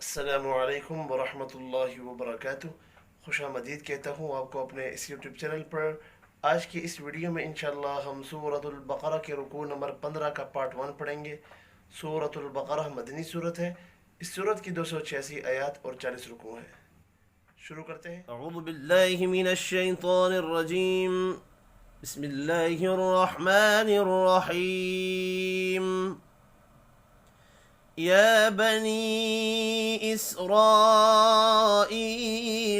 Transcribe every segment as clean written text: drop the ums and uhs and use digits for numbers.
السلام علیکم ورحمۃ اللہ وبرکاتہ۔ خوش آمدید کہتا ہوں آپ کو اپنے اس یوٹیوب چینل پر۔ آج کی اس ویڈیو میں انشاءاللہ ہم سورۃ البقرہ کے رکوع نمبر 15 کا پارٹ 1 پڑھیں گے۔ سورۃ البقرہ مدنی صورت ہے۔ اس صورت کی 286 آیات اور 40 رکوع ہیں۔ شروع کرتے ہیں۔ اعوذ باللہ من الشیطان الرجیم، بسم اللہ الرحمن الرحیم۔ یا بنی اسرائیل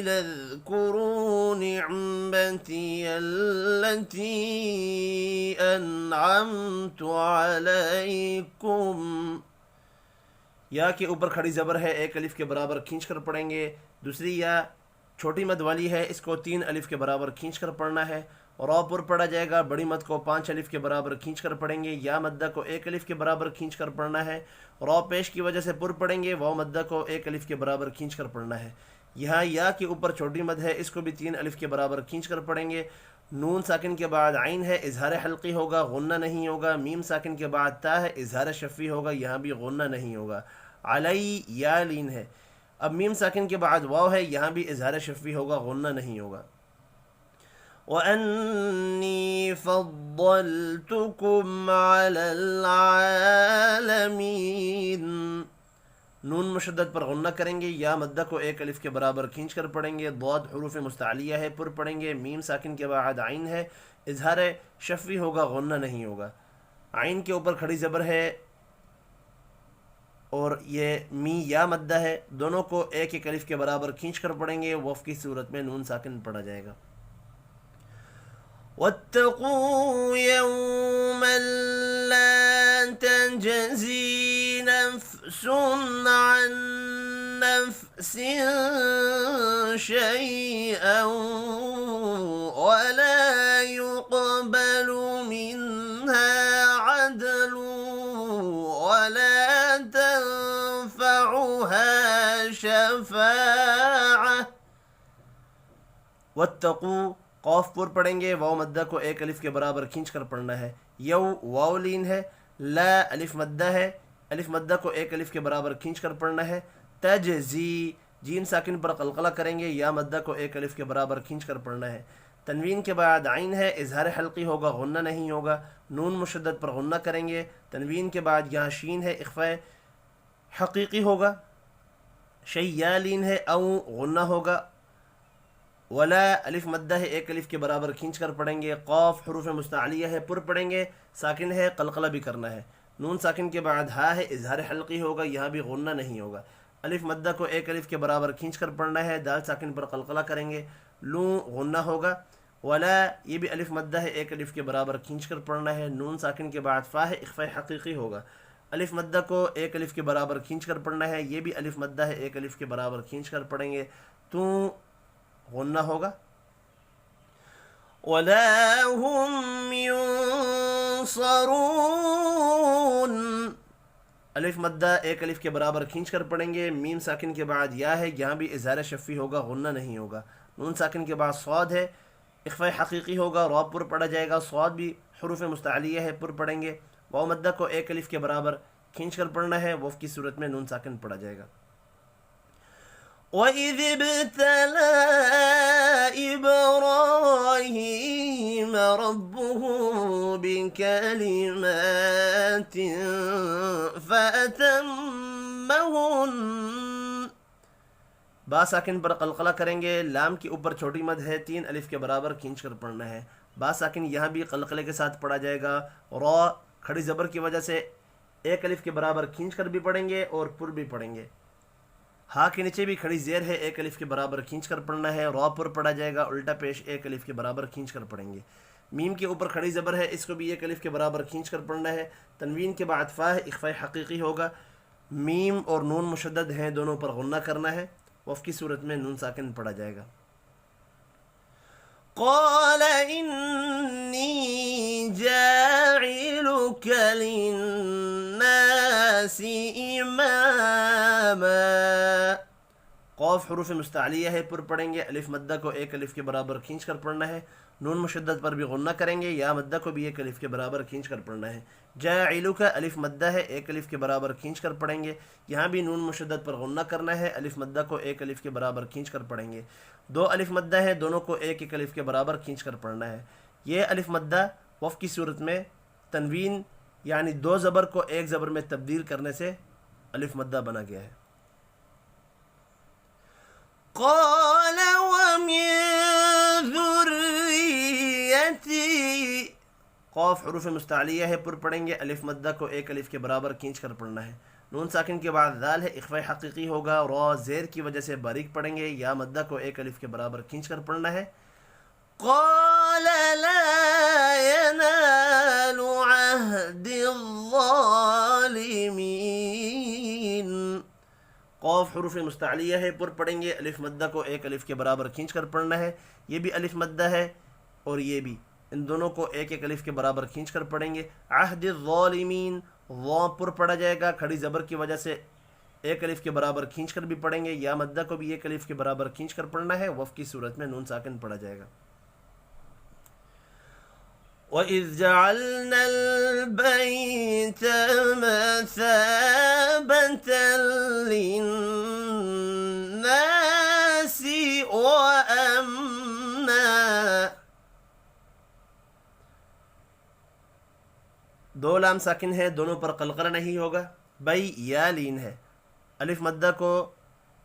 اذکروا نعمتی التي انعمت علیکم۔ یا کے اوپر کھڑی زبر ہے، ایک الف کے برابر کھینچ کر پڑھیں گے۔ دوسری یا چھوٹی مد والی ہے، اس کو 3 الف کے برابر کھینچ کر پڑھنا ہے۔ را پر پڑھا جائے گا، بڑی مد کو 5 الف کے برابر کھینچ کر پڑھیں گے۔ یا مدہ کو 1 الف کے برابر کھینچ کر پڑھنا ہے۔ را پیش کی وجہ سے پر پڑھیں گے، واو مدہ کو 1 الف کے برابر کھینچ کر پڑھنا ہے۔ یہاں یا کے اوپر چھوٹی مد ہے، اس کو بھی 3 الف کے برابر کھینچ کر پڑھیں گے۔ نون ساکن کے بعد عین ہے، اظہار حلقی ہوگا، غنہ نہیں ہوگا۔ میم ساکن کے بعد تا ہے، اظہار شفی ہوگا، یہاں بھی غنہ نہیں ہوگا۔ علی یا لین ہے۔ اب میم ساکن کے بعد واو ہے، یہاں بھی اظہار شفی ہوگا، غنہ نہیں ہوگا۔ وَأَنِّي فَضَّلْتُكُمْ عَلَى الْعَالَمِينَ۔ نون مشدد پر غنہ کریں گے، یا مدہ کو 1 الف کے برابر کھینچ کر پڑھیں گے۔ ضاد حروف مستعلیہ ہے، پر پڑھیں گے۔ میم ساکن کے بعد عین ہے، اظہار شفی ہوگا، غنہ نہیں ہوگا۔ عین کے اوپر کھڑی زبر ہے اور یہ می یا مدہ ہے، دونوں کو 1 الف کے برابر کھینچ کر پڑھیں گے۔ وقف کی صورت میں نون ساکن پڑھا جائے گا۔ وَاتَّقُوا يَوْمًا لَا تَجْزِي نَفْسٌ عَن نَفْسٍ شَيْئًا وَلَا يُقْبَلُ مِنْهَا عَدْلٌ وَلَا تَنفَعُهَا شَفَاعَةٌ۔ وَاتَّقُوا قوف پر پڑھیں گے، واو مدہ کو 1 الف کے برابر کھینچ کر پڑھنا ہے۔ یو واو لین ہے، لا الف مدہ ہے، الف مدہ کو 1 الف کے برابر کھینچ کر پڑھنا ہے۔ تجزی جیم ساکن پر قلقلہ کریں گے، یا مدہ کو 1 الف کے برابر کھینچ کر پڑھنا ہے۔ تنوین کے بعد عین ہے، اظہار حلقی ہوگا، غنہ نہیں ہوگا۔ نون مشدد پر غنہ کریں گے۔ تنوین کے بعد یہاں شین ہے، اخفاء حقیقی ہوگا۔ شیالین ہے، او غنہ ہوگا۔ ولا الف مدہ ہے، 1 الف کے برابر کھینچ کر پڑھیں گے۔ قاف حروف مستعلیہ ہے، پر پڑھیں گے، ساکن ہے، قلقلہ بھی کرنا ہے۔ نون ساکن کے بعد ہا ہے، اظہار حلقی ہوگا، یہاں بھی غنہ نہیں ہوگا۔ الف مدہ کو 1 الف کے برابر کھینچ کر پڑھنا ہے، دال ساکن پر قلقلہ کریں گے، لوں غنہ ہوگا۔ ولا یہ بھی الف مدہ ہے، 1 الف کے برابر کھینچ کر پڑھنا ہے۔ نون ساکن کے بعد فا ہے، اخفاء حقیقی ہوگا۔ الف مدہ کو 1 الف کے برابر کھینچ کر پڑھنا ہے، یہ بھی الف مدہ ہے، 1 الف کے برابر کھینچ کر پڑھیں گے، تو غنہ ہوگا۔ وَلَا هُمْ يُنصَرُونَ۔ الف مدہ 1 الف کے برابر کھینچ کر پڑھیں گے۔ میم ساکن کے بعد یا ہے، یہاں بھی اظہار شفی ہوگا، غنہ نہیں ہوگا۔ نون ساکن کے بعد صاد ہے، اخفاء حقیقی ہوگا، را پر پڑھا جائے گا۔ صاد بھی حروف مستعلیہ ہے، پر پڑھیں گے۔ واو مدہ کو 1 الف کے برابر کھینچ کر پڑھنا ہے، وقف کی صورت میں نون ساکن پڑھا جائے گا۔ وَإِذِ ابْتَلَىٰ إِبْرَاهِيمَ رَبُّهُ بِكَلِمَاتٍ فَأَتَمَّهُنَّ۔ با ساکن پر قلقلہ کریں گے، لام کے اوپر چھوٹی مد ہے، 3 الف کے برابر کھینچ کر پڑھنا ہے۔ با ساکن یہاں بھی قلقلے کے ساتھ پڑھا جائے گا۔ را کھڑی زبر کی وجہ سے 1 الف کے برابر کھینچ کر بھی پڑھیں گے اور پر بھی پڑھیں گے۔ ہا کے نیچے بھی کھڑی زیر ہے، 1 الف کے برابر کھینچ کر پڑھنا ہے۔ را پر پڑھا جائے گا، الٹا پیش 1 الف کے برابر کھینچ کر پڑھیں گے۔ میم کے اوپر کھڑی زبر ہے، اس کو بھی 1 الف کے برابر کھینچ کر پڑھنا ہے۔ تنوین کے بعد فا ہے، اخفاء حقیقی ہوگا۔ میم اور نون مشدد ہیں، دونوں پر غنہ کرنا ہے، وقف کی صورت میں نون ساکن پڑھا جائے گا۔ قَالَ إِنِّي جَاعِلُكَ لِلنَّاسِ إِمَامًا۔ قوف حروف مستعلیہ ہے، پر پڑھیں گے، الف مدہ کو ایک الف کے برابر کھینچ کر پڑھنا ہے، نون مشدد پر بھی غنہ کریں گے، یا مدہ کو بھی ایک الف کے برابر کھینچ کر پڑھنا ہے۔ جاعلک الف مدہ ہے، ایک الف کے برابر کھینچ کر پڑھیں گے، یہاں بھی نون مشدد پر غنہ کرنا ہے، الف مدہ کو ایک الف کے برابر کھینچ کر پڑھیں گے۔ دو الف مدہ ہے، دونوں کو ایک ایک الف کے برابر کھینچ کر پڑھنا ہے۔ یہ الف مدہ وقف کی صورت میں تنوین یعنی دو زبر کو ایک زبر میں تبدیل کرنے سے الف مدہ بنا گیا ہے۔ قال ومن ذریتی، قوف حروف مستعلیہ ہے، پر پڑھیں گے، الف مدہ کو ایک الف کے برابر کھینچ کر پڑھنا ہے، نون ساکن کے بعد ذال ہے، اخفاء حقیقی ہوگا، را زیر کی وجہ سے باریک پڑھیں گے، یا مدہ کو ایک الف کے برابر کھینچ کر پڑھنا ہے۔ قال لا ينال عهد الظالمین، قوف حروف مستعلیہ ہے، پر پڑھیں گے، الف مدہ کو ایک الف کے برابر کھینچ کر پڑھنا ہے، یہ بھی الف مدہ ہے اور یہ بھی، ان دونوں کو ایک ایک الف کے برابر کھینچ کر پڑھیں گے۔ عہد الظالمین، وا پر پڑھا جائے گا، کھڑی زبر کی وجہ سے ایک الف کے برابر کھینچ کر بھی پڑھیں گے، یا مدہ کو بھی ایک الف کے برابر کھینچ کر پڑھنا ہے، وقف کی صورت میں نون ساکن پڑھا جائے گا۔ وَإِذْ جَعَلْنَا الْبَيْتَ مَثَابَةً لِلنَّاسِ وَأَمْنًا، دو لام ساکن ہے، دونوں پر قلقلہ نہیں ہوگا، بئی یا لین ہے، الف مدہ کو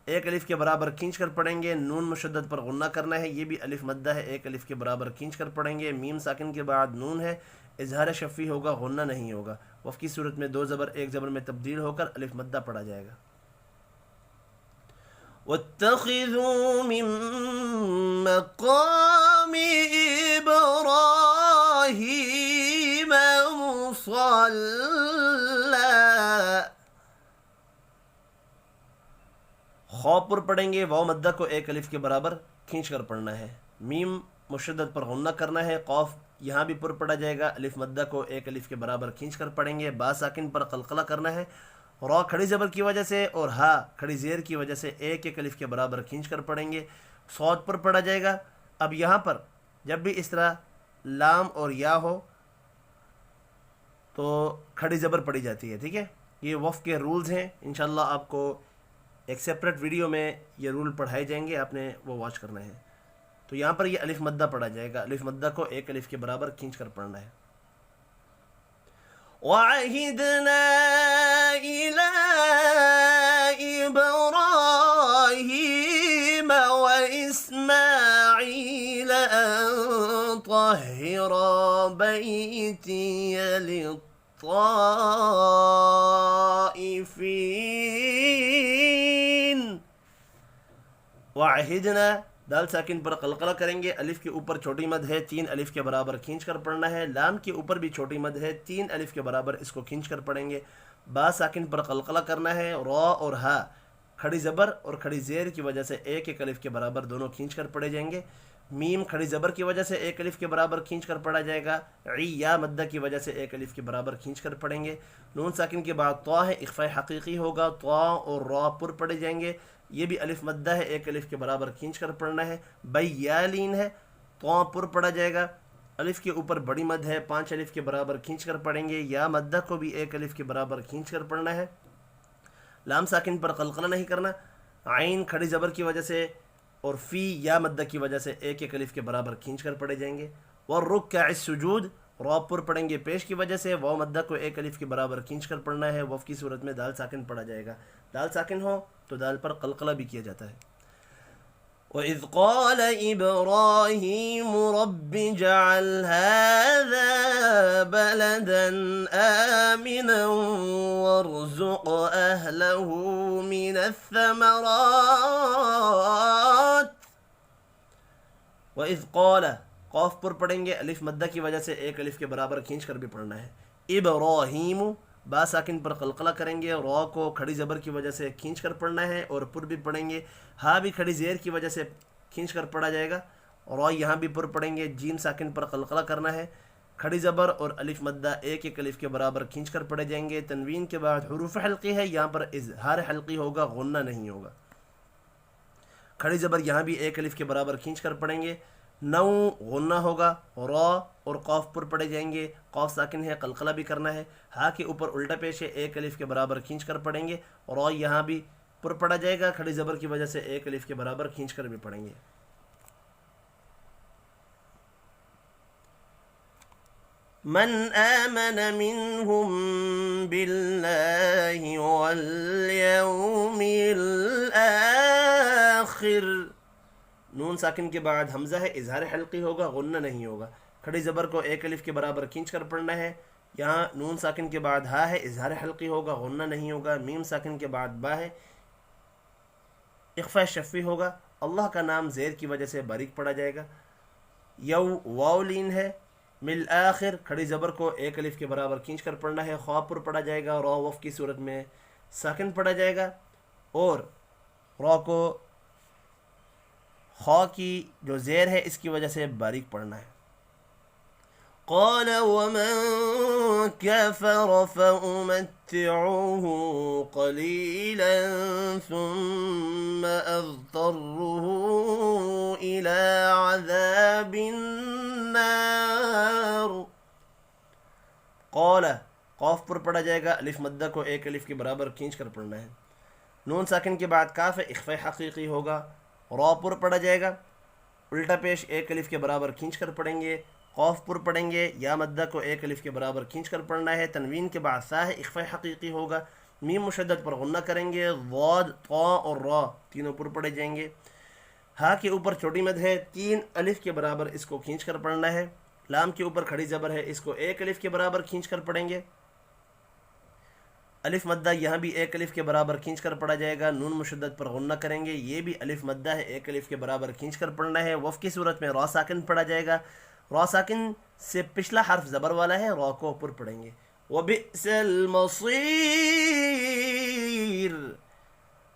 ایک الف کے برابر کھینچ کر پڑھیں گے، نون مشدد پر غنہ کرنا ہے، یہ بھی الف مدہ ہے، ایک الف کے برابر کھینچ کر پڑھیں گے، میم ساکن کے بعد نون ہے، اظہار شفی ہوگا، غنہ نہیں ہوگا، وقف کی صورت میں دو زبر ایک زبر میں تبدیل ہو کر الف مدہ پڑھا جائے گا۔ وَاتَّخِذُوا مِن مَّقَامِ إِبْرَاهِيمَ مُصَلًّى، خو پر پڑھیں گے، واو مدہ کو ایک الف کے برابر کھینچ کر پڑھنا ہے، میم مشدد پر غنہ کرنا ہے، قوف یہاں بھی پر پڑھا جائے گا، الف مدہ کو ایک الف کے برابر کھینچ کر پڑھیں گے، با ساکن پر قلقلہ کرنا ہے، را کھڑی زبر کی وجہ سے اور ہا کھڑی زیر کی وجہ سے ایک ایک الف کے برابر کھینچ کر پڑھیں گے، صوت پر پڑھا جائے گا۔ اب یہاں پر جب بھی اس طرح لام اور یا ہو تو کھڑی زبر پڑھی جاتی ہے، ٹھیک ہے، یہ وقف کے رولز ہیں، انشاءاللہ آپ کو ایک سیپریٹ ویڈیو میں یہ رول پڑھائے جائیں گے، آپ نے وہ واچ کرنا ہے۔ تو یہاں پر یہ الف مدہ پڑھا جائے گا، الف مدہ کو ایک الف کے برابر کھینچ کر پڑھنا ہے۔ وَعَهِدْنَا إِلَىٰ إِبْرَاهِيمَ وَإِسْمَاعِيلَ أَن طَهِّرَا بَيْتِيَ لِلطَّائِفِينَ، وَعَهِدْنَا دال ساکن پر قلقلہ کریں گے، الف کے اوپر چھوٹی مد ہے، تین الف کے برابر کھینچ کر پڑھنا ہے، لام کے اوپر بھی چھوٹی مد ہے، تین الف کے برابر اس کو کھینچ کر پڑھیں گے، با ساکن پر قلقلہ کرنا ہے، را اور ہا کھڑی زبر اور کھڑی زیر کی وجہ سے ایک ایک الف کے برابر دونوں کھینچ کر پڑھے جائیں گے، میم کھڑی زبر کی وجہ سے ایک الف کے برابر کھینچ کر پڑھا جائے گا، عی یا مدہ کی وجہ سے ایک الف کے برابر کھینچ کر پڑھیں گے، نون ساکن کے بعد طا ہے، اخفاء حقیقی ہوگا، طا اور را پر پڑھے جائیں گے، یہ بھی الف مدہ ہے، ایک الف کے برابر کھینچ کر پڑھنا ہے، بئی یا لین ہے، طا پر پڑھا جائے گا، الف کے اوپر بڑی مد ہے، پانچ الف کے برابر کھینچ کر پڑھیں گے، یا مدہ کو بھی ایک الف کے برابر کھینچ کر پڑھنا ہے، لام ساکن پر قلقلہ نہیں کرنا، عین کھڑی زبر کی وجہ سے اور فی یا مدہ کی وجہ سے ایک ایک الف کے برابر کھینچ کر پڑھے جائیں گے، وَالرُّكَّعِ السُّجُودِ، را پر پڑھیں گے پیش کی وجہ سے، واو مدہ کو ایک الف کے برابر کھینچ کر پڑھنا ہے، وف کی صورت میں دال ساکن پڑھا جائے گا، دال ساکن ہو تو دال پر قلقلہ بھی کیا جاتا ہے۔ وَإِذْ قَالَ إِبْرَاهِيمُ رَبِّ اجْعَلْ هَٰذَا بَلَدًا آمِنًا وَارْزُقْ أَهْلَهُ مِنَ الثَّمَرَاتِ، وَإِذْ قَالَ قوف پر پڑھیں گے، الف مدہ کی وجہ سے ایک الف کے برابر کھینچ کر بھی پڑھنا ہے، ابراہیم با ساکن پر قلقلہ کریں گے، را کو کھڑی زبر کی وجہ سے کھینچ کر پڑھنا ہے اور پر بھی پڑھیں گے، ہا بھی کھڑی زیر کی وجہ سے کھینچ کر پڑھا جائے گا، را یہاں بھی پر پڑھیں گے، جیم ساکن پر قلقلہ کرنا ہے، کھڑی زبر اور الف مدہ ایک ایک الف کے برابر کھینچ کر پڑھے جائیں گے، تنوین کے بعد حروف حلقی ہے، یہاں پر اظہار حلقی ہوگا، غنہ نہیں ہوگا۔ کھڑی زبر یہاں بھی ایک الف کے برابر کھینچ کر پڑھیں گے. نو غنہ ہوگا. را اور قاف پر پڑھے جائیں گے. قاف ساکن ہے, قلقلہ بھی کرنا ہے. ہا کے اوپر الٹا پیش ہے, ایک الف کے برابر کھینچ کر پڑھیں گے. را یہاں بھی پر پڑھا جائے گا, کھڑی زبر کی وجہ سے ایک الف کے برابر کھینچ کر بھی پڑھیں گے. من آمن منهم بالله واليوم الآخر. نون ساکن کے بعد حمزہ ہے, اظہار حلقی ہوگا, غنہ نہیں ہوگا. کھڑی زبر کو ایک الف کے برابر کھینچ کر پڑھنا ہے. یہاں نون ساکن کے بعد ہا ہے, اظہار حلقی ہوگا, غنہ نہیں ہوگا. میم ساکن کے بعد با ہے, اخفاء شفی ہوگا. اللہ کا نام زیر کی وجہ سے باریک پڑھا جائے گا. یو واو لین ہے. مل آخر کھڑی زبر کو ایک الف کے برابر کھینچ کر پڑھنا ہے. خوا پر پڑھا جائے گا, را وف کی صورت میں ساکن پڑھا جائے گا, اور را کو خوا کی جو زیر ہے اس کی وجہ سے باریک پڑھنا ہے. قال ومن كفر فأمتعه قليلا ثم أضطره إلى عذاب النار. قال قاف پر پڑھا جائے گا, الف مدہ کو ایک الف کے برابر کھینچ کر پڑھنا ہے. نون ساکن کے بعد کاف ہے, اخفاء حقیقی ہوگا. را پر پڑھا جائے گا, الٹا پیش ایک الف کے برابر کھینچ کر پڑھیں گے. قاف پر پڑھیں گے, یا مدہ کو ایک الف کے برابر کھینچ کر پڑھنا ہے. تنوین کے بعد سا ہے, اخفاء حقیقی ہوگا. میم مشدد پر غنہ کریں گے. ضاد, طا اور را تینوں پر پڑھے جائیں گے. ہا کے اوپر چھوٹی مد ہے, تین الف کے برابر اس کو کھینچ کر پڑھنا ہے. لام کے اوپر کھڑی زبر ہے, اس کو ایک الف کے برابر کھینچ کر پڑھیں گے. الف مدہ یہاں بھی ایک الف کے برابر کھینچ کر پڑھا جائے گا. نون مشدد پر غنہ کریں گے, یہ بھی الف مدہ ہے, ایک الف کے برابر کھینچ کر پڑھنا ہے. وف کی صورت میں را ساکن پڑھا جائے گا. را ساکن سے پچھلا حرف زبر والا ہے, را کو اوپر پڑھیں گے. وبئس المصیر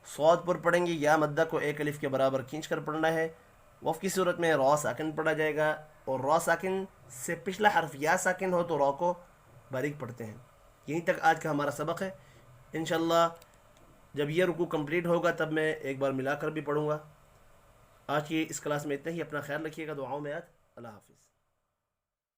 صاد پر پڑھیں گے, یا مدہ کو ایک الف کے برابر کھینچ کر پڑھنا ہے. وف کی صورت میں را ساکن پڑھا جائے گا, اور را ساکن سے پچھلا حرف یا ساکن ہو تو را کو باریک پڑھتے ہیں. یہیں تک آج کا ہمارا سبق ہے. انشاءاللہ جب یہ رکوع کمپلیٹ ہوگا تب میں ایک بار ملا کر بھی پڑھوں گا. آج کی اس کلاس میں اتنا ہی. اپنا خیال رکھیے گا, دعاؤں میں یاد. اللہ حافظ.